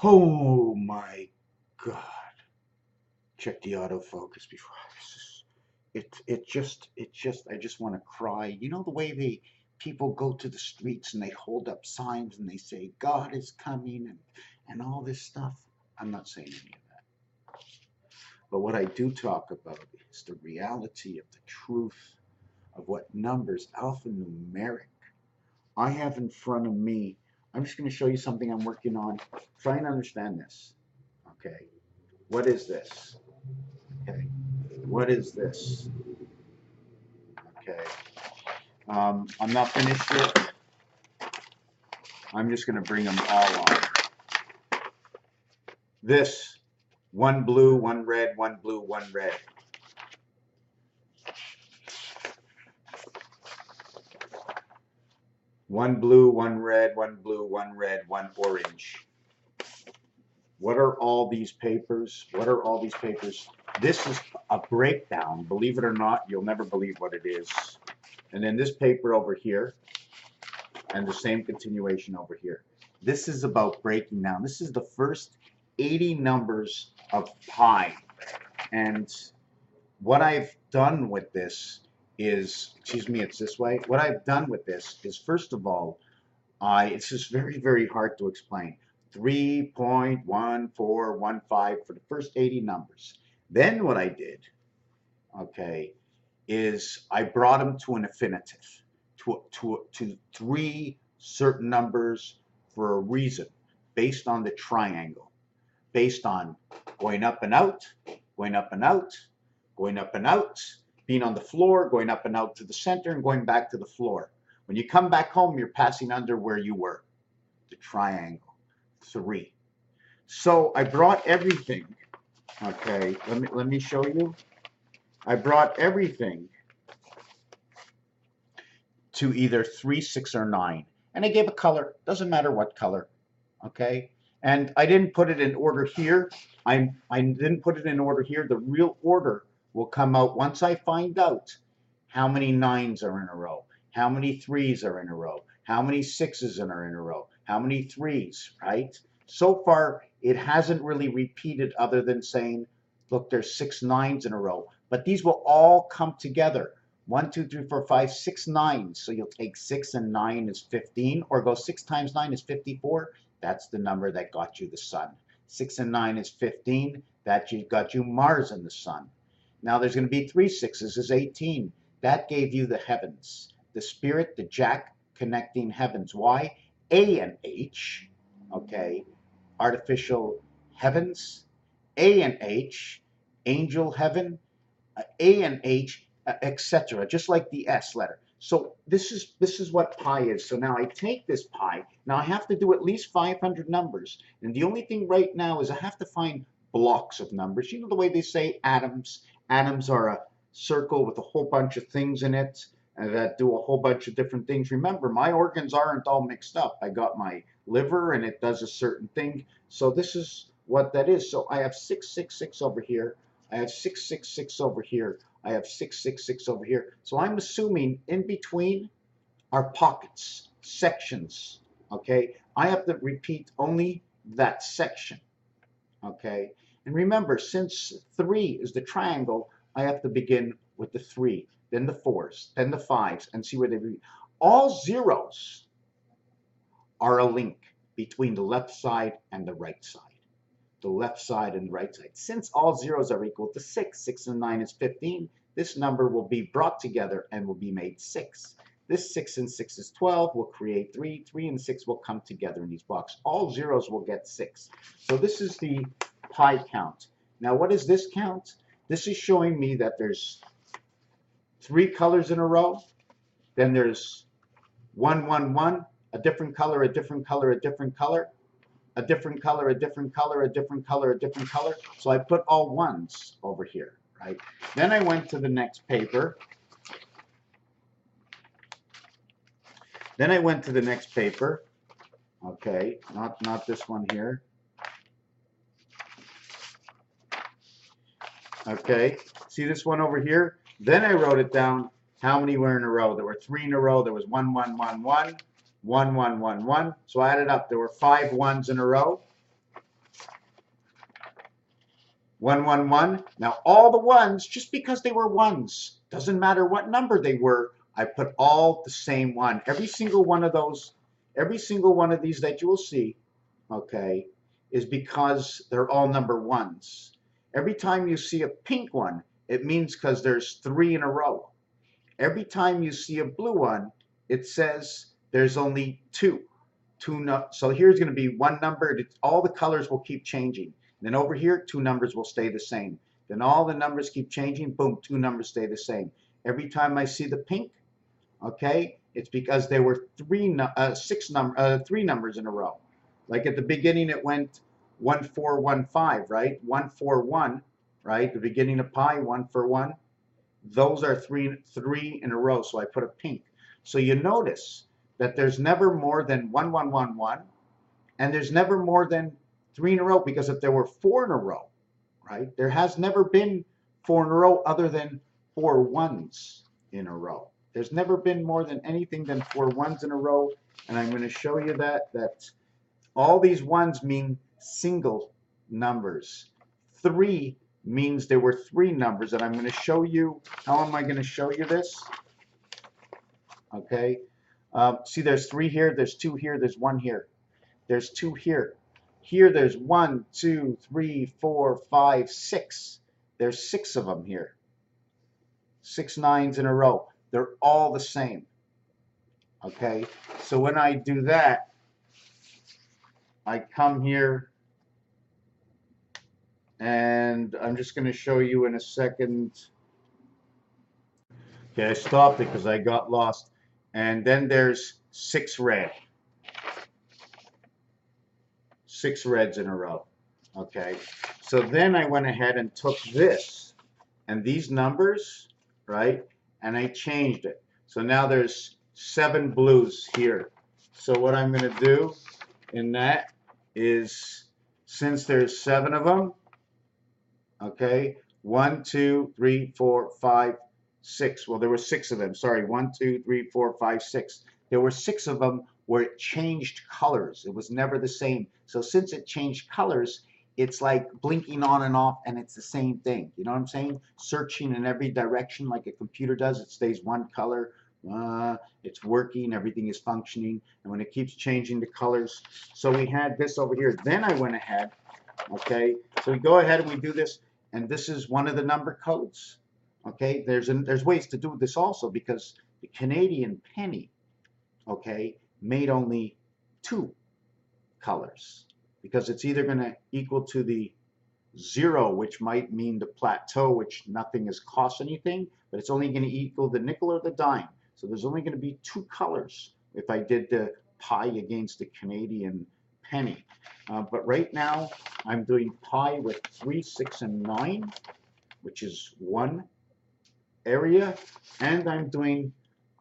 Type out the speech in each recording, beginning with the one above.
Oh my God. Check the autofocus before. I just want to cry. You know the way people go to the streets and they hold up signs and they say God is coming and all this stuff. I'm not saying any of that. But what I do talk about is the reality of the truth of what numbers, alphanumeric. I have in front of me. I'm just going to show you something I'm working on. Try and understand this. Okay. What is this? Okay. What is this? Okay. I'm not finished yet. I'm just going to bring them all on. This, one blue, one red, one blue, one red. One blue, one red, one blue, one red, one orange. What are all these papers? What are all these papers? This is a breakdown. Believe it or not, you'll never believe what it is. And then this paper over here, and the same continuation over here. This is about breaking down. This is the first 80 numbers of pi. And what I've done with this is, excuse me, it's this way. What I've done with this is, first of all, it's just very, very hard to explain. 3.1415 for the first 80 numbers. Then what I did, okay, is I brought them to an infinitive, to three certain numbers for a reason, based on the triangle, based on going up and out, going up and out, going up and out, being on the floor, going up and out to the center, and going back to the floor. When you come back home, you're passing under where you were, the triangle, 3. So I brought everything, okay, let me show you. I brought everything to either 3, 6, or 9. And I gave a color, doesn't matter what color, okay? And I didn't put it in order here. I didn't put it in order here. The real order will come out once I find out how many 9s are in a row, how many 3s are in a row, how many 6s are in a row, how many 3s, right? So far, it hasn't really repeated other than saying, look, there's 6 9s in a row. But these will all come together. 1, 2, 3, 4, 5, 6 9s. So you'll take 6 and 9 is 15, or go 6 times 9 is 54. That's the number that got you the sun. 6 and 9 is 15. That got you Mars and the sun. Now there's going to be 3 6s is 18. That gave you the heavens. The spirit, the jack connecting heavens. Why? A and H, okay, artificial heavens. A and H, angel heaven. A and H, etc. Just like the S letter. So this is what pi is. So now I take this pi. Now I have to do at least 500 numbers. And the only thing right now is I have to find blocks of numbers. You know the way they say atoms? Atoms are a circle with a whole bunch of things in it that do a whole bunch of different things. Remember, my organs aren't all mixed up. I got my liver and it does a certain thing. So this is what that is. So I have 666 over here. I have 666 over here. I have 666 over here. So I'm assuming in between are pockets, sections, okay? I have to repeat only that section, okay? And remember, since 3 is the triangle, I have to begin with the 3, then the 4s, then the 5s, and see where they read. All zeros are a link between the left side and the right side. The left side and the right side. Since all zeros are equal to 6, 6 and 9 is 15, this number will be brought together and will be made 6. This 6 and 6 is 12, will create 3, 3 and 6 will come together in these blocks. All zeros will get 6. So this is the pi count. Now what is this count? This is showing me that there's 3 colors in a row, then there's 1, 1, 1, a different color, a different color, a different color, a different color, a different color, a different color, a different color. So I put all 1s over here, right? Then I went to the next paper. Then I went to the next paper. Okay, not this one here. Okay, see this one over here? Then I wrote it down how many were in a row. There were 3 in a row. There was 1, 1, 1, 1. 1, 1, 1, 1. So I added up. There were 5 1s in a row. 1, 1, 1. Now all the ones, just because they were ones, doesn't matter what number they were, I put all the same one. Every single one of those, every single one of these that you will see, okay, is because they're all number ones. Every time you see a pink one, it means because there's 3 in a row. Every time you see a blue one, it says there's only 2. So here's going to be one number. All the colors will keep changing. Then over here, 2 numbers will stay the same. Then all the numbers keep changing. Boom, 2 numbers stay the same. Every time I see the pink, okay, it's because there were 3 numbers in a row. Like at the beginning, it went 1 4 1 5, right? 1 4 1, right? The beginning of pi, 1 4 1. Those are three in a row. So I put a pink. So you notice that there's never more than 1 1 1 1, and there's never more than 3 in a row, because if there were 4 in a row, right, there has never been 4 in a row other than 4 ones in a row. There's never been more than anything than 4 ones in a row, and I'm going to show you that all these ones mean single numbers. 3 means there were 3 numbers, and I'm going to show you. How am I going to show you this? Okay. See, there's 3 here, there's 2 here, there's 1 here. There's 2 here. Here there's 1, 2, 3, 4, 5, 6. There's 6 of them here. 6 nines in a row. They're all the same. Okay. So when I do that, I come here, and I'm just going to show you in a second. Okay, I stopped it because I got lost. And then there's 6 red. 6 reds in a row. Okay, so then I went ahead and took this and these numbers, right, and I changed it. So now there's 7 blues here. So what I'm going to do in that is, since there's 7 of them, okay, 1, 2, 3, 4, 5, 6. Well, there were 6 of them. Sorry, 1, 2, 3, 4, 5, 6. There were 6 of them where it changed colors. It was never the same. So since it changed colors, it's like blinking on and off, and it's the same thing. You know what I'm saying? Searching in every direction like a computer does. It stays one color. It's working. Everything is functioning. And when it keeps changing the colors. So we had this over here. Then I went ahead. Okay. So we go ahead and we do this. And this is one of the number codes. Okay. There's ways to do this also, because the Canadian penny, okay, made only 2 colors, because it's either going to equal to the 0, which might mean the plateau, which nothing has cost anything, but it's only going to equal the nickel or the dime. So there's only going to be 2 colors if I did the pi against the Canadian penny. But right now I'm doing pi with 3, 6, and 9, which is 1 area, and I'm doing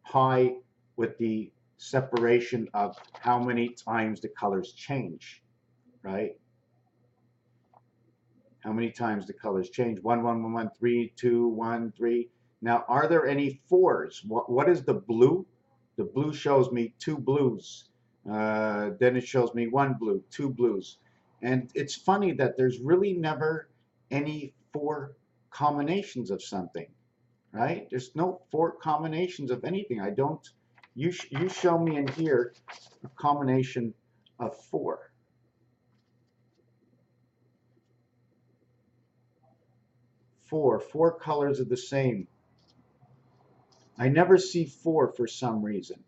pi with the separation of how many times the colors change, right? How many times the colors change? 1, 1, 1, 1, 3, 2, 1, 3. Now, are there any 4s? What is the blue? The blue shows me 2 blues. Then it shows me 1 blue, 2 blues. And it's funny that there's really never any 4 combinations of something, right? There's no 4 combinations of anything. I don't. You show me in here a combination of 4. Four colors of the same. I never see 4 for some reason.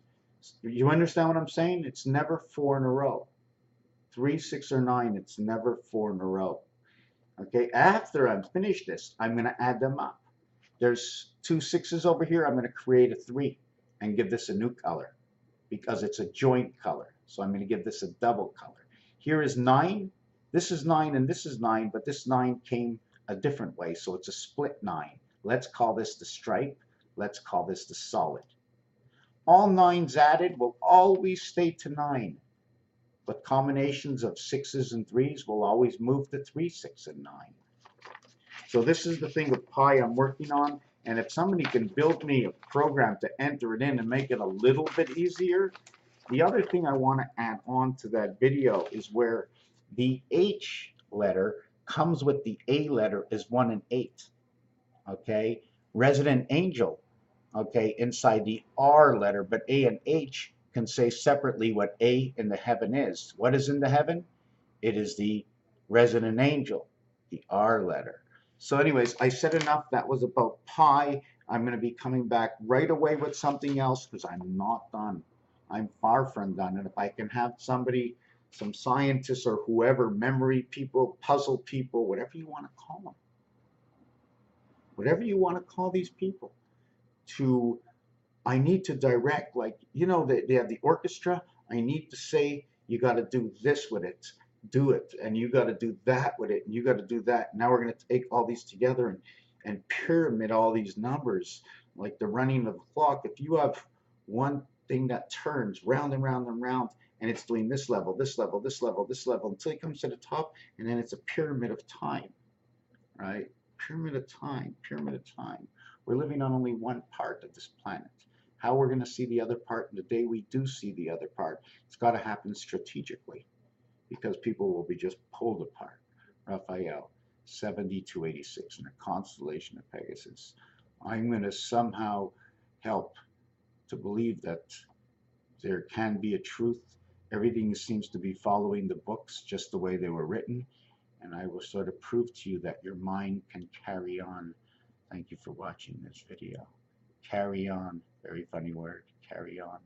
You understand what I'm saying? It's never 4 in a row. 3, 6, or 9, it's never 4 in a row. Okay, after I'm finished this, I'm going to add them up. There's 2 6s over here. I'm going to create a 3 and give this a new color, because it's a joint color. So I'm going to give this a double color. Here is 9. This is 9 and this is 9, but this 9 came a different way, so it's a split 9. Let's call this the stripe. Let's call this the solid. All 9s added will always stay to 9, but combinations of 6s and 3s will always move to 3, 6, and 9. So this is the thing with pi I'm working on, and if somebody can build me a program to enter it in and make it a little bit easier. The other thing I want to add on to that video is where the H letter comes with the A letter is 1 and 8. Okay, resident angel, okay, inside the R letter, but A and H can say separately what A in the heaven is. What is in the heaven? It is the resident angel, the R letter. So anyways, I said enough. That was about pi. I'm going to be coming back right away with something else because I'm not done. I'm far from done. And if I can have somebody, some scientists or whoever, memory people, puzzle people, whatever you want to call them, whatever you want to call these people, to, I need to direct, like, you know, they have the orchestra. I need to say, you got to do this with it, do it, and you got to do that with it, and you got to do that. Now we're going to take all these together and pyramid all these numbers, like the running of the clock. If you have one thing that turns round and round and round, and it's doing this level, this level, this level, this level, until it comes to the top, and then it's a pyramid of time, right? Pyramid of time, pyramid of time. We're living on only one part of this planet. How we're going to see the other part, and the day we do see the other part, it's got to happen strategically because people will be just pulled apart. Raphael, 70 to 86 in a constellation of Pegasus. I'm going to somehow help to believe that there can be a truth. Everything seems to be following the books just the way they were written. And I will sort of prove to you that your mind can carry on. Thank you for watching this video. Carry on. Very funny word. Carry on.